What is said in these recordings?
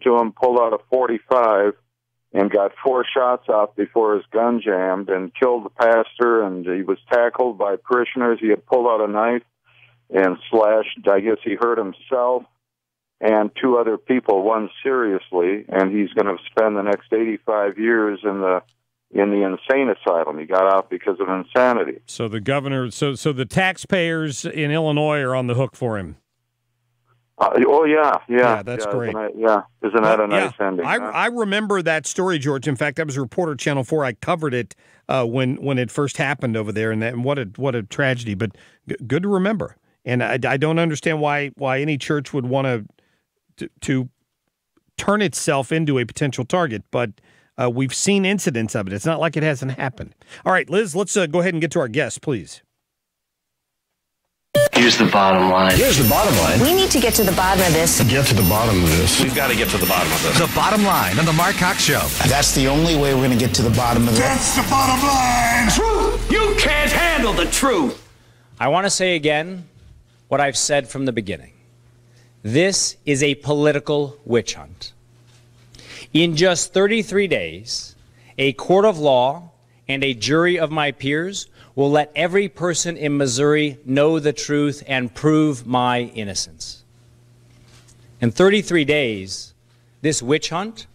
to him, pulled out a .45, and got 4 shots off before his gun jammed and killed the pastor, and he was tackled by parishioners. He had pulled out a knife and slashed, I guess he hurt himself and 2 other people, one seriously, and he's going to spend the next 85 years in the insane asylum. He got out because of insanity. So the governor, so the taxpayers in Illinois are on the hook for him. Yeah, that's great. Isn't that a nice ending? I remember that story, George. In fact, I was a reporter at Channel 4. I covered it when it first happened over there, and what a tragedy. But good to remember. And I don't understand why any church would want to turn itself into a potential target, but we've seen incidents of it. It's not like it hasn't happened. All right, Liz, let's go ahead and get to our guest, please. Here's the bottom line. Here's the bottom line. We need to get to the bottom of this. Get to the bottom of this. We've got to get to the bottom of this. The bottom line on the Mark Cox Show. That's the only way we're going to get to the bottom of this. That's the bottom line. Truth! You can't handle the truth! I want to say again what I've said from the beginning. This is a political witch hunt. In just 33 days, a court of law and a jury of my peers will let every person in Missouri know the truth and prove my innocence. In 33 days, this witch hunt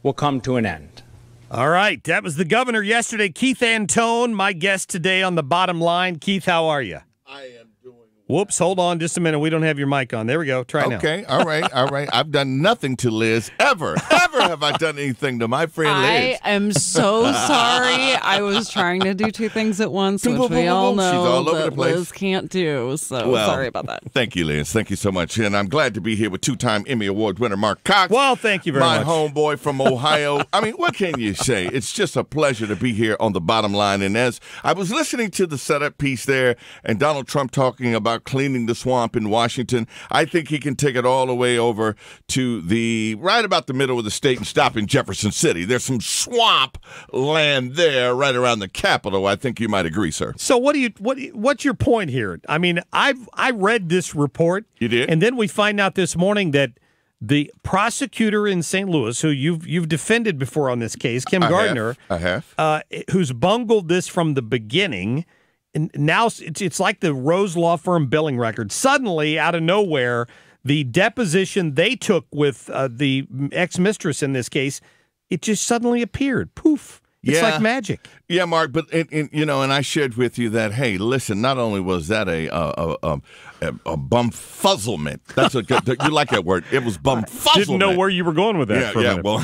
will come to an end. All right, that was the governor yesterday, Keith Antone, my guest today on The Bottom Line. Keith, how are you? I am doing well. Whoops, hold on just a minute. We don't have your mic on. There we go. Try now. Okay, all right. I've done nothing to Liz ever. Ever have I done anything to my friend Liz. I am so sorry. I was trying to do 2 things at once, which we all know She's all over that the place. Liz can't do. So sorry about that. Thank you, Liz. Thank you so much. And I'm glad to be here with 2-time Emmy Award winner Mark Cox. Well, thank you very much. My homeboy from Ohio. I mean, what can you say? It's just a pleasure to be here on The Bottom Line. And as I was listening to the setup piece there and Donald Trump talking about cleaning the swamp in Washington, I think he can take it all the way over to right about the middle of the state and stop in Jefferson City. There's some swamp land there right around the Capitol. I think you might agree, sir. So what's your point here? I mean, I read this report. You did? And then we find out this morning that the prosecutor in St. Louis, who you've defended before on this case, Kim Gardner, who's bungled this from the beginning. And now it's like the Rose Law Firm billing record. Suddenly, out of nowhere, the deposition they took with the ex-mistress in this case, it just suddenly appeared. Poof. It's like magic. Yeah, Mark, but and I shared with you that, hey, listen, not only was that a bumfuzzlement. That's a good, you like that word. It was bumfuzzlement. Didn't know where you were going with that. Well,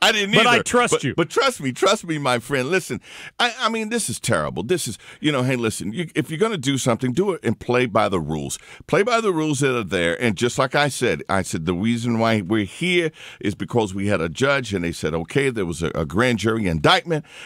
I didn't either. But I trust you. But trust me, my friend. Listen, I mean, this is terrible. This is, hey, listen, if you're going to do something, do it and play by the rules. Play by the rules that are there. And just like I said, the reason why we're here is because we had a judge and they said, okay, there was a grand jury indictment,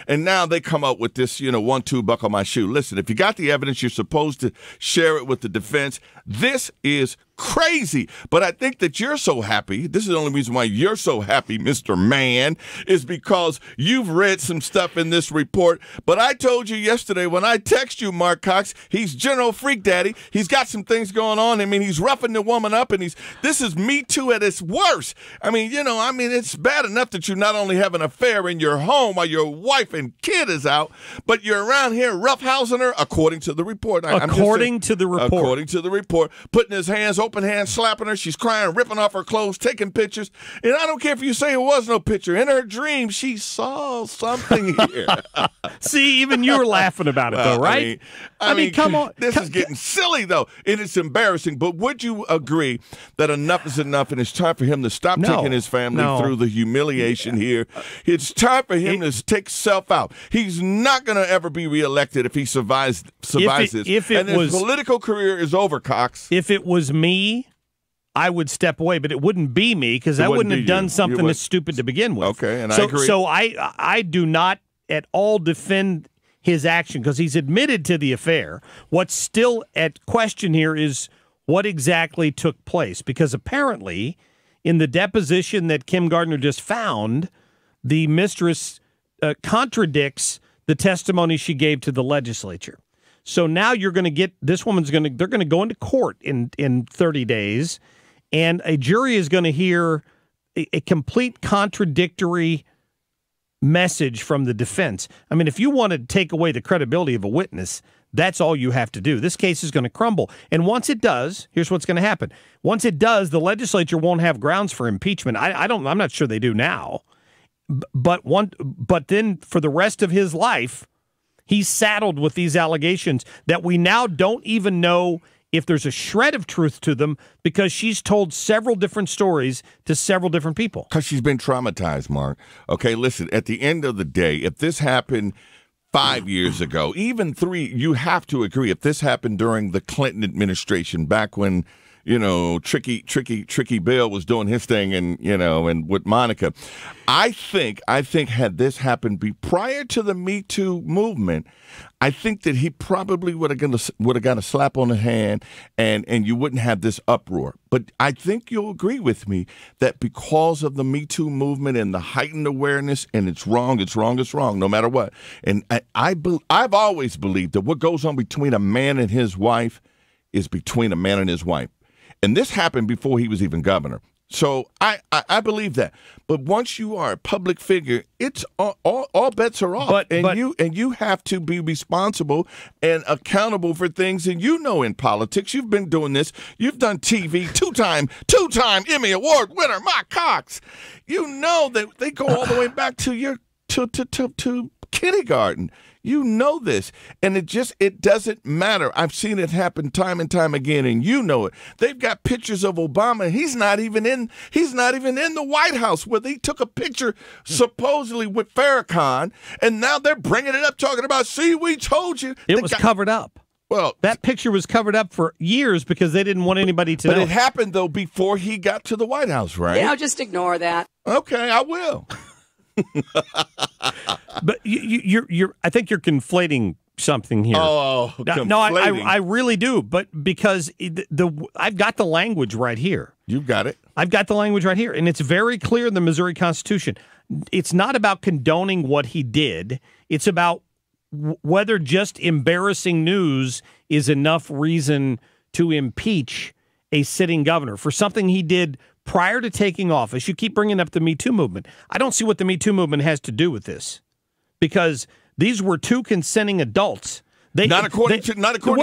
and now they come up with this, 1-2 buckle my shoe. Listen, if you got the evidence, you're supposed to share it with the defense. This is crazy. But I think that you're so happy. This is the only reason why you're so happy, Mr. Man, is because you've read some stuff in this report. But I told you yesterday when I text you, Mark Cox, he's General Freak Daddy. He's got some things going on. I mean, he's roughing the woman up, and this is Me Too at its worst. I mean, it's bad enough that you not only have an affair in your home while your wife and kid is out, but you're around here roughhousing her, according to the report. According to the report, putting his hands open hand, slapping her. She's crying, ripping off her clothes, taking pictures. And I don't care if you say it was no picture. In her dream, she saw something here. See, even you were laughing about it, though, right? I mean, come on. This is getting silly, though, and it's embarrassing. But would you agree that enough is enough, and it's time for him to stop taking his family through the humiliation here? It's time for him to take self out. He's not going to ever be reelected if he survives this. And his political career is over, Cox. If it was me, I would step away, but it wouldn't be me because I wouldn't have done something that's stupid to begin with. Okay, and I agree. So I do not at all defend his action because he's admitted to the affair. What's still at question here is what exactly took place, because apparently in the deposition that Kim Gardner just found, the mistress contradicts the testimony she gave to the legislature. So now you're going to get, they're going to go into court in 30 days, and a jury is going to hear a complete contradictory message from the defense. I mean, if you want to take away the credibility of a witness, that's all you have to do. This case is going to crumble. And once it does, here's what's going to happen. Once it does, the legislature won't have grounds for impeachment. I'm not sure they do now. But then for the rest of his life, he's saddled with these allegations that we now don't even know if there's a shred of truth to them, because she's told several different stories to several different people. Because she's been traumatized, Mark. Okay, listen, at the end of the day, if this happened 5 years ago, even 3, you have to agree, if this happened during the Clinton administration, back when, Tricky Bill was doing his thing and with Monica, I think had this happened prior to the Me Too movement, I think that he probably would have got a slap on the hand and you wouldn't have this uproar. But I think you'll agree with me that because of the Me Too movement and the heightened awareness, and it's wrong, no matter what. And I've always believed that what goes on between a man and his wife is between a man and his wife. And this happened before he was even governor. So I believe that. But once you are a public figure, it's all bets are off. And you have to be responsible and accountable for things. And in politics, you've been doing this. You've done TV, two-time Emmy Award winner, Mark Cox. You know that they go all the way back to to kindergarten. You know this, and it doesn't matter. I've seen it happen time and time again, and you know it. They've got pictures of Obama. He's not even in the White House, where they took a picture supposedly with Farrakhan, and now they're bringing it up, talking about, see, we told you. It was covered up. Well, that picture was covered up for years because they didn't want anybody to know. But it happened, though, before he got to the White House, right? Just ignore that. Okay, I will. But I think you're conflating something here. Oh, no, I really do. But because I've got the language right here. You've got it. I've got the language right here, and it's very clear in the Missouri Constitution. It's not about condoning what he did. It's about whether just embarrassing news is enough reason to impeach a sitting governor for something he did prior to taking office. You keep bringing up the Me Too movement. I don't see what the Me Too movement has to do with this, because these were two consenting adults. Not according to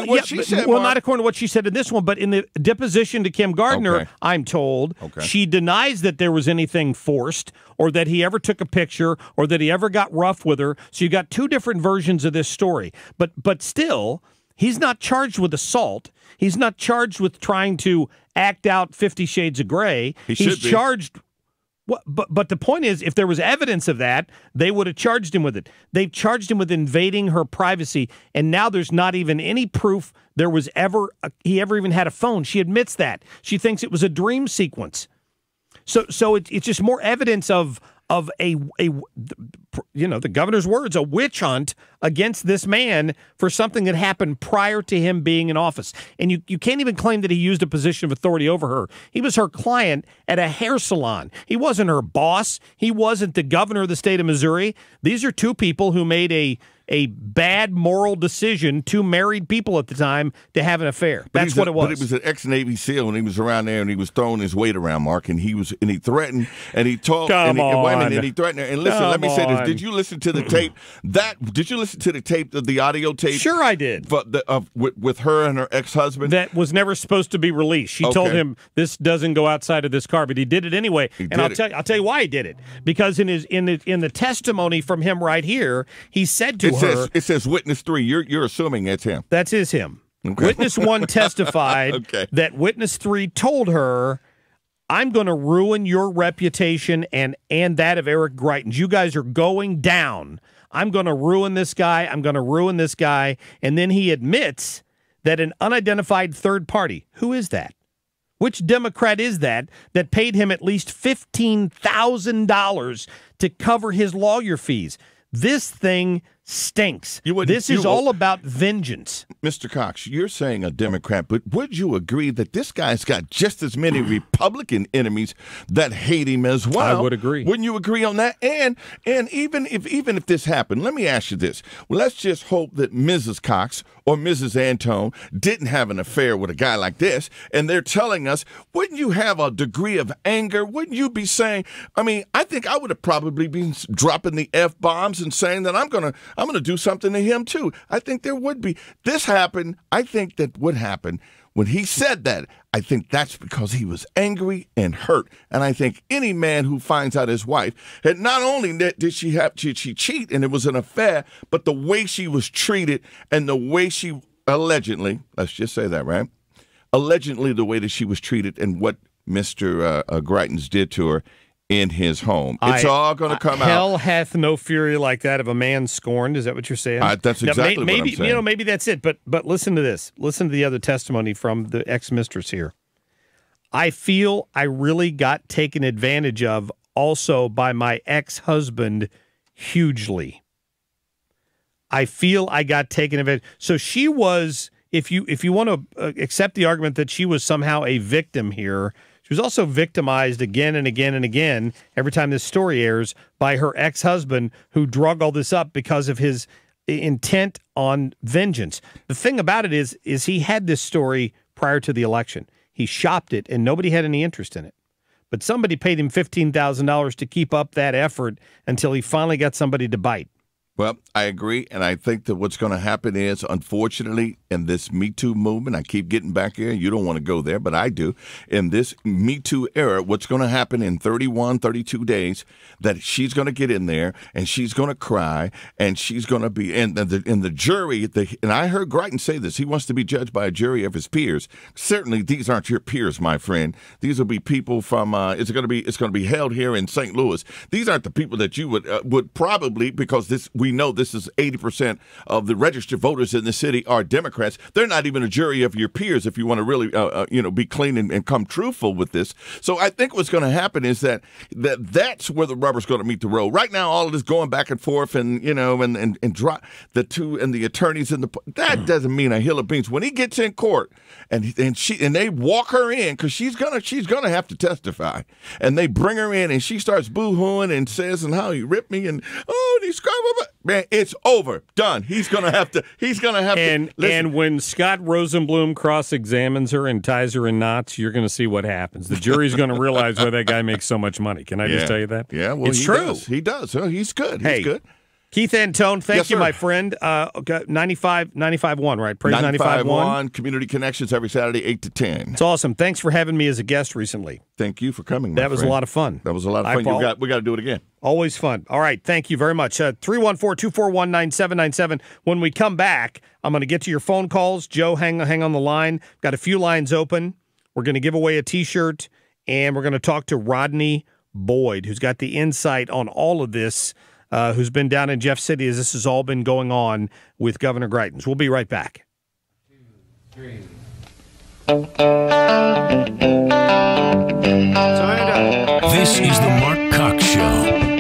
what she said. Well, not according to what she said in this one, but in the deposition to Kim Gardner, I'm told, she denies that there was anything forced or that he ever took a picture or that he ever got rough with her. So you got two different versions of this story. But still, he's not charged with assault. He's not charged with trying to act out 50 Shades of Grey. He's charged. But the point is, if there was evidence of that, they would have charged him with it. They've charged him with invading her privacy, and now there's not even any proof there was he ever even had a phone. She admits that. She thinks it was a dream sequence. So it's just more evidence of the governor's words, a witch hunt against this man for something that happened prior to him being in office. And you can't even claim that he used a position of authority over her. He was her client at a hair salon. He wasn't her boss. He wasn't the governor of the state of Missouri. These are two people who made a bad moral decision, two married people at the time, to have an affair. That's what it was. But it was an ex-Navy SEAL, and he was around there, and he was throwing his weight around, Mark, and he threatened, and he talked, and he threatened her. And listen, let me say this: did you listen to the tape? Did you listen to the tape, the audio tape? Sure, I did. With her and her ex-husband, that was never supposed to be released. She told him this doesn't go outside of this car, but he did it anyway. I'll tell you why he did it. Because in the testimony from him right here, he said to her, it says witness 3. You're assuming that's him. That is him. Okay. Witness 1 testified that witness 3 told her, I'm going to ruin your reputation and that of Eric Greitens. You guys are going down. I'm going to ruin this guy. I'm going to ruin this guy. And then he admits that an unidentified third party, who is that? Which Democrat is that paid him at least $15,000 to cover his lawyer fees? This thing stinks. This is all about vengeance. Mr. Cox, you're saying a Democrat, but would you agree that this guy's got just as many Republican enemies that hate him as well? I would agree. Wouldn't you agree on that? And even if this happened, let me ask you this. Well, let's just hope that Mrs. Cox or Mrs. Antone didn't have an affair with a guy like this, and they're telling us, wouldn't you have a degree of anger? Wouldn't you be saying, I mean, I think I would have probably been dropping the F-bombs and saying that I'm gonna do something to him too. I think there would be. This happened. I think that would happen when he said that. I think that's because he was angry and hurt. And I think any man who finds out his wife had not only did she cheat and it was an affair, but the way she was treated and the way she allegedly, let's just say that, right? Allegedly the way that she was treated and what Mr. Greitens did to her in his home. It's all going to come out. Hell hath no fury like that of a man scorned. Is that what you're saying? That's exactly what I'm saying. Maybe that's it. But listen to this. Listen to the other testimony from the ex-mistress here. I feel I really got taken advantage of also by my ex-husband hugely. I feel I got taken advantage. So she was, if you want to accept the argument that she was somehow a victim here, she was also victimized again and again and again every time this story airs by her ex-husband who drug all this up because of his intent on vengeance. The thing about it is he had this story prior to the election. He shopped it and nobody had any interest in it. But somebody paid him $15,000 to keep up that effort until he finally got somebody to bite. Well, I agree, and I think that what's going to happen is, unfortunately, in this Me Too movement, I keep getting back here, you don't want to go there, but I do. In this Me Too era, what's going to happen in 31, 32 days, that she's going to get in there, and she's going to cry, and she's going to be, and the jury, and I heard Greitens say this, he wants to be judged by a jury of his peers. Certainly, these aren't your peers, my friend. These will be people from, it's going to be held here in St. Louis. These aren't the people that you would probably, because we know this is 80% of the registered voters in the city are Democrats. They're not even a jury of your peers if you want to really, be clean and come truthful with this. So I think what's going to happen is that's where the rubber's going to meet the road. Right now, all of this going back and forth and drop the two and the attorneys that doesn't mean a hill of beans. When he gets in court and they walk her in because she's gonna have to testify, and they bring her in and she starts boo-hooing and says and how he ripped me and he's man, it's over, done. He's gonna have to. And when Scott Rosenblum cross-examines her and ties her in knots, you're going to see what happens. The jury's going to realize why that guy makes so much money. Can I just tell you that? Yeah, well, it's true. He does. He's good. Hey, he's good. Keith Antone, thank yes, you, sir. my friend. 95.1, right? Praise 95.1. Community Connections every Saturday, 8 to 10. It's awesome. Thanks for having me as a guest recently. Thank you for coming, That was a lot of fun. That was a lot of fun. We got to do it again. Always fun. All right. Thank you very much. 314-241-9797. When we come back, I'm going to get to your phone calls. Joe, hang on the line. Got a few lines open. We're going to give away a T-shirt, and we're going to talk to Rodney Boyd, who's got the insight on all of this, who's been down in Jeff City as this has all been going on with Governor Greitens. We'll be right back. 2, 3. This is the Mark Cox Show.